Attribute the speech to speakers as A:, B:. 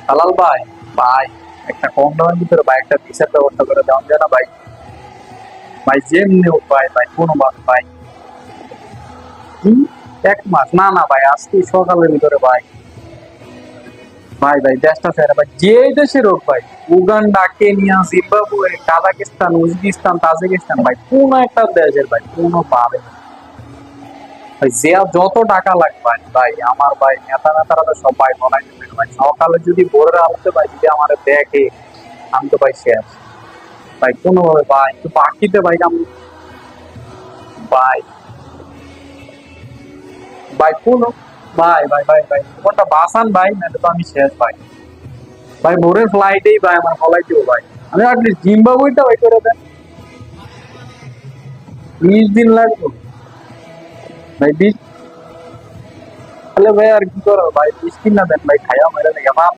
A: দালাল ভাই, ভাই একটা কম দামের ভিতরে ভাই একটা ভিসার ব্যবস্থা করে দেওয়া যায় না ভাই? ভাই যেমনি হোক ভাই, ভাই কোনো ভাই কি 1 মাস? না না ভাই, আজকে সকালের ভিতরে ভাই। ভাই ভাই দেশটা ছেড়ে ভাই, যে দেশের হোক ভাই, Uganda, Kenya, Zimbabwe, Kazakhstan, Uzbekistan, Tajikistan, ভাই কোনো একটা দেশের ভাই কোনো পাবে না। ভাই যে যত টাকা লাগবে ভাই, ভাই আমার ভাই নেতারা তো সবাই বলাই দেবে ভাই। সকালে যদি ভোরের আলোতে ভাই যদি আমার দেখে, আমি তো ভাই শেষ। ভাই কোনোভাবে ভাই একটু পাখিতে ভাই আমি, ভাই ভাই কোনো, ভাই ভাই ভাই ভাই কোনটা বাসান ভাই, না তো আমি শেষ ভাই। ভাই ভোরের ফ্লাইটেই ভাই আমার ফলাই দিব ভাই। আমি অ্যাটলিস্ট জিম্বাবুয়েটা ওই করে দেন, 20 দিন লাগবে ভাই। 20, তাহলে ভাই আর কি করো ভাই, 20 দিন না দেন ভাই, খাইয়া মেরে দেখে